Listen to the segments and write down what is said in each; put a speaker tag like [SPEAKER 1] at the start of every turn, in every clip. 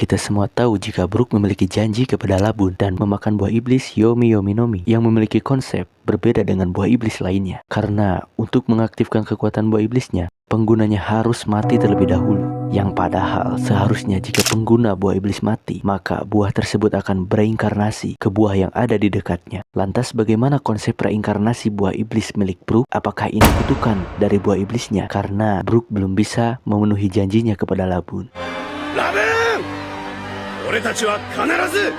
[SPEAKER 1] Kita semua tahu jika Brook memiliki janji kepada Labun dan memakan buah iblis Yomi Yomi Nomi yang memiliki konsep berbeda dengan buah iblis lainnya. Karena untuk mengaktifkan kekuatan buah iblisnya, penggunanya harus mati terlebih dahulu. Yang padahal seharusnya jika pengguna buah iblis mati, maka buah tersebut akan bereinkarnasi ke buah yang ada di dekatnya. Lantas bagaimana konsep reinkarnasi buah iblis milik Brook? Apakah ini kutukan dari buah iblisnya? Karena Brook belum bisa memenuhi janjinya kepada Labun.
[SPEAKER 2] Labun! 俺たちは必ず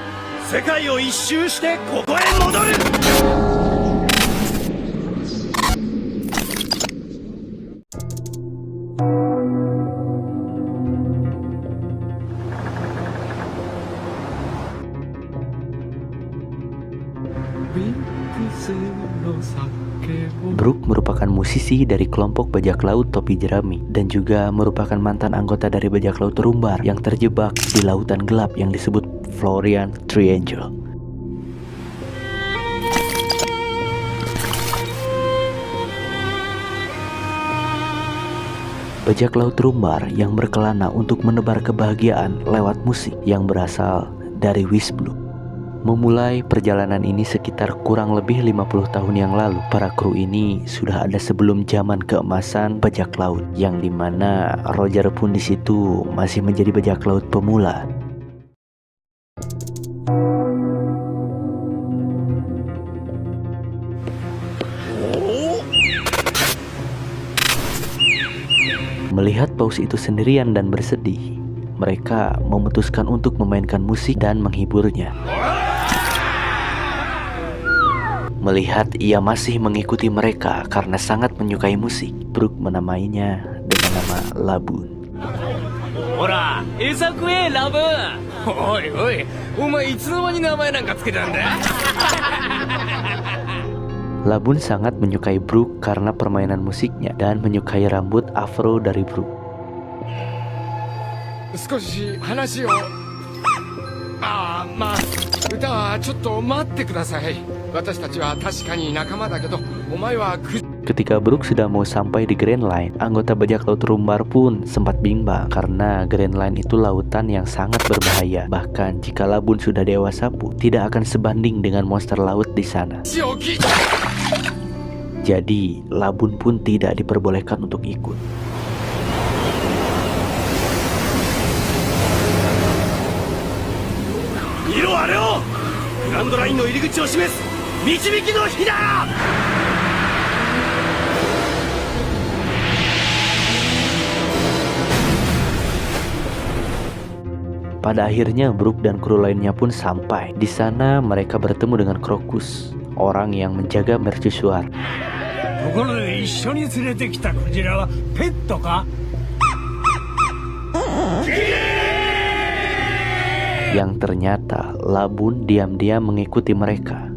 [SPEAKER 2] 世界を一周してここへ戻る!
[SPEAKER 1] Brook merupakan musisi dari kelompok bajak laut topi jerami dan juga merupakan mantan anggota dari bajak laut terumbar yang terjebak di lautan gelap yang disebut Florian Triangle. Bajak laut terumbar yang berkelana untuk menebar kebahagiaan lewat musik yang berasal dari Wisblue. Memulai perjalanan ini sekitar kurang lebih 50 tahun yang lalu. Para kru ini sudah ada sebelum zaman keemasan bajak laut, yang dimana Roger pun di situ masih menjadi bajak laut pemula. Melihat paus itu sendirian dan bersedih, mereka memutuskan untuk memainkan musik dan menghiburnya. Melihat ia masih mengikuti mereka karena sangat menyukai musik, Brook menamainya dengan nama Labun.
[SPEAKER 2] Ora, esa kue Labun! Oi, oi, omae itsu no mani namae nanka tsuketan da?
[SPEAKER 1] Labun sangat menyukai Brook karena permainan musiknya dan menyukai rambut afro dari Brook.
[SPEAKER 2] 少し話を。まあ、歌はちょっと待ってください。私たちは確かに仲間だけど、お前は
[SPEAKER 1] Ketika Brook sudah mau sampai di Grand Line, anggota bajak laut terumbar pun sempat bimbang karena Grand Line itu lautan yang sangat berbahaya. Bahkan jika Labun sudah dewasa pun tidak akan sebanding dengan monster laut di sana. Jadi Labun pun tidak diperbolehkan untuk ikut. Grand Line の入り口を示す導きの火だ! Pada akhirnya Brook dan kru lainnya pun sampai. Di sana mereka bertemu dengan Crocus, orang yang menjaga mercusuar. Yang ternyata Labun diam-diam mengikuti mereka.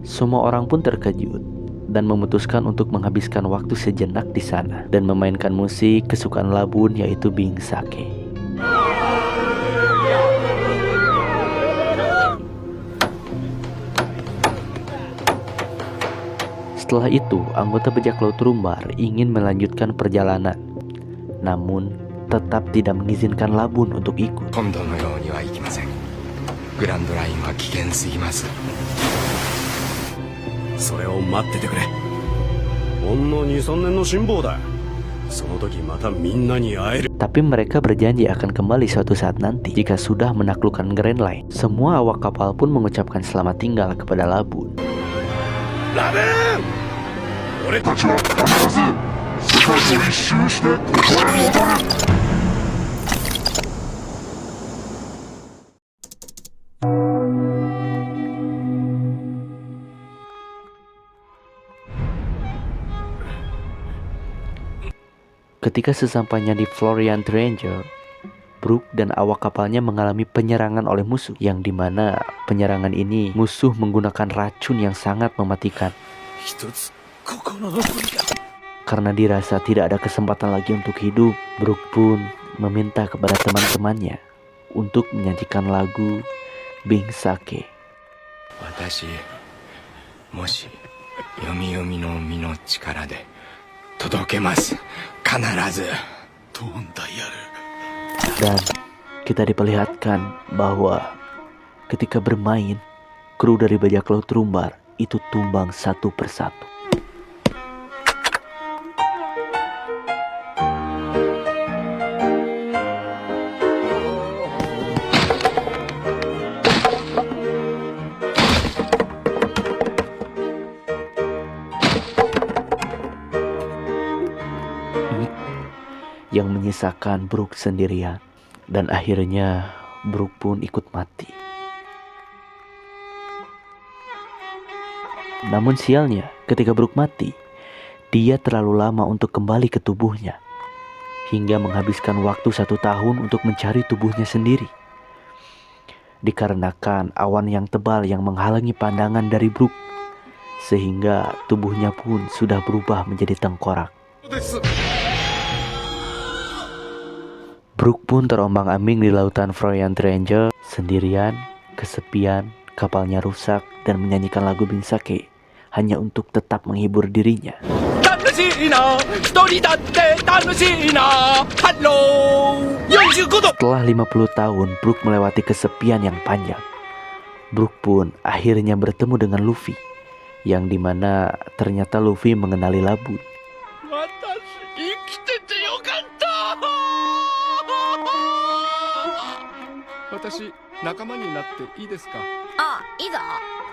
[SPEAKER 1] Semua orang pun terkejut dan memutuskan untuk menghabiskan waktu sejenak di sana dan memainkan musik kesukaan Labun, yaitu Bing Sake. Setelah itu, anggota bajak laut terumbar ingin melanjutkan perjalanan, namun tetap tidak mengizinkan Labun untuk ikut. Tapi mereka berjanji akan kembali suatu saat nanti jika sudah menaklukkan Grand Line. Semua awak kapal pun mengucapkan selamat tinggal kepada Labun.
[SPEAKER 2] Labun!
[SPEAKER 1] Ketika sesampainya di Florian Triangle, Brook dan awak kapalnya mengalami penyerangan oleh musuh, yang dimana penyerangan ini musuh menggunakan racun yang sangat mematikan. Karena dirasa tidak ada kesempatan lagi untuk hidup, Brook pun meminta kepada teman-temannya untuk menyanyikan lagu Bing Sake.
[SPEAKER 2] Watashi, moshi, yomi yomi no mi no chikara de todoke masu, kanarazu.
[SPEAKER 1] Dan kita diperlihatkan bahwa ketika bermain, kru dari bajak laut Rumbar itu tumbang satu persatu. Yang menyisakan Brook sendirian, dan akhirnya Brook pun ikut mati. Namun sialnya, ketika Brook mati, dia terlalu lama untuk kembali ke tubuhnya, hingga menghabiskan waktu 1 tahun untuk mencari tubuhnya sendiri. Dikarenakan awan yang tebal yang menghalangi pandangan dari Brook, sehingga tubuhnya pun sudah berubah menjadi tengkorak. Brook pun terombang-ambing di lautan Froyant Triangle, sendirian, kesepian, kapalnya rusak, dan menyanyikan lagu Binsake hanya untuk tetap menghibur dirinya. Setelah 50 tahun, Brook melewati kesepian yang panjang. Brook pun akhirnya bertemu dengan Luffy, yang dimana ternyata Luffy mengenali labun.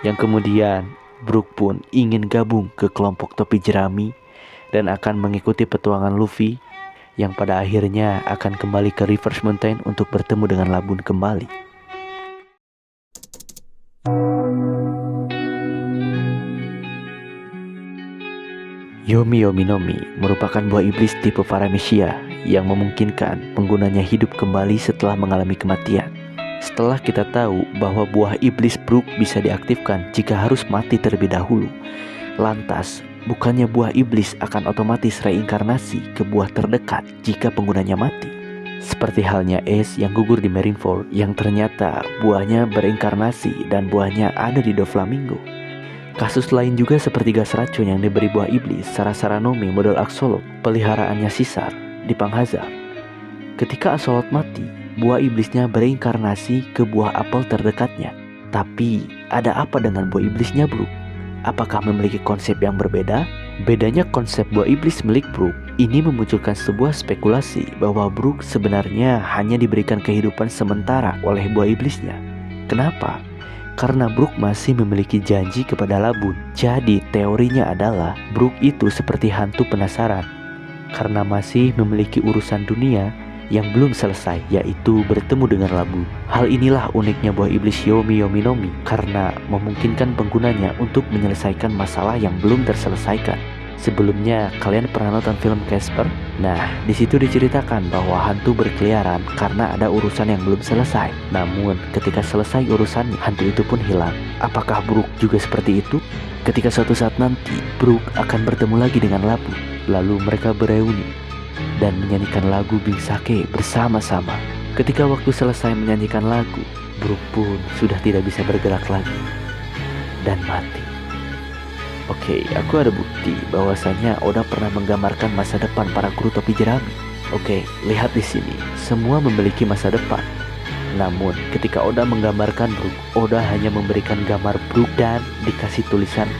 [SPEAKER 1] Yang kemudian Brook pun ingin gabung ke kelompok topi jerami dan akan mengikuti petualangan Luffy, yang pada akhirnya akan kembali ke Reverse Mountain untuk bertemu dengan labun kembali. Yomi Yomi Nomi merupakan buah iblis tipe Paramecia yang memungkinkan penggunanya hidup kembali setelah mengalami kematian. Setelah kita tahu bahwa buah iblis Brook bisa diaktifkan jika harus mati terlebih dahulu, lantas bukannya buah iblis akan otomatis reinkarnasi ke buah terdekat jika penggunanya mati? Seperti halnya Ace yang gugur di Marineford, yang ternyata buahnya bereinkarnasi dan buahnya ada di Doflamingo. Kasus lain juga seperti gas racun yang diberi buah iblis Sarasara Nomi model Axolot, peliharaannya Caesar di Panghazar. Ketika Axolot mati, buah iblisnya bereinkarnasi ke buah apel terdekatnya. Tapi ada apa dengan buah iblisnya Brook? Apakah memiliki konsep yang berbeda? Bedanya konsep buah iblis milik Brook ini memunculkan sebuah spekulasi bahwa Brook sebenarnya hanya diberikan kehidupan sementara oleh buah iblisnya. Kenapa? Karena Brook masih memiliki janji kepada labun. Jadi teorinya adalah Brook itu seperti hantu penasaran, karena masih memiliki urusan dunia yang belum selesai, yaitu bertemu dengan labun. Hal inilah uniknya buah iblis Yomi Yomi Nomi, karena memungkinkan penggunanya untuk menyelesaikan masalah yang belum terselesaikan. Sebelumnya kalian pernah nonton film Casper? Nah, di situ diceritakan bahwa hantu berkeliaran karena ada urusan yang belum selesai. Namun ketika selesai urusannya, hantu itu pun hilang. Apakah Brook juga seperti itu? Ketika suatu saat nanti Brook akan bertemu lagi dengan labun, lalu mereka bereuni dan menyanyikan lagu Binsake bersama-sama. Ketika waktu selesai menyanyikan lagu, Brook pun sudah tidak bisa bergerak lagi dan mati. Oke, aku ada bukti bahwasanya Oda pernah menggambarkan masa depan para kru topi jerami. Oke, lihat di sini, semua memiliki masa depan. Namun, ketika Oda menggambarkan Brook, Oda hanya memberikan gambar Brook dan dikasih tulisan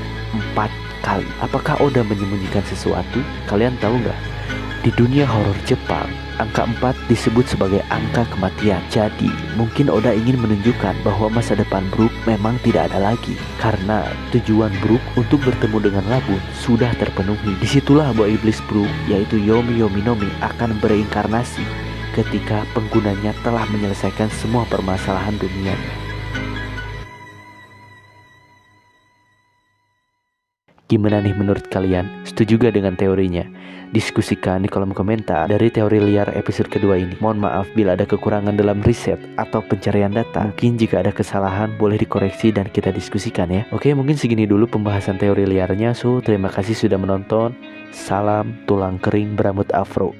[SPEAKER 1] 4 kali. Apakah Oda menyembunyikan sesuatu? Kalian tahu nggak? Di dunia horor Jepang, angka 4 disebut sebagai angka kematian. Jadi, mungkin Oda ingin menunjukkan bahwa masa depan Brook memang tidak ada lagi, karena tujuan Brook untuk bertemu dengan labun sudah terpenuhi. Disitulah buah iblis Brook, yaitu Yomi Yomi Nomi, akan bereinkarnasi ketika penggunanya telah menyelesaikan semua permasalahan dunianya. Gimana nih menurut kalian? Setuju gak dengan teorinya? Diskusikan di kolom komentar dari teori liar episode kedua ini. Mohon maaf bila ada kekurangan dalam riset atau pencarian data. Mungkin jika ada kesalahan boleh dikoreksi dan kita diskusikan ya. Oke, mungkin segini dulu pembahasan teori liarnya. So, terima kasih sudah menonton. Salam tulang kering berambut afro.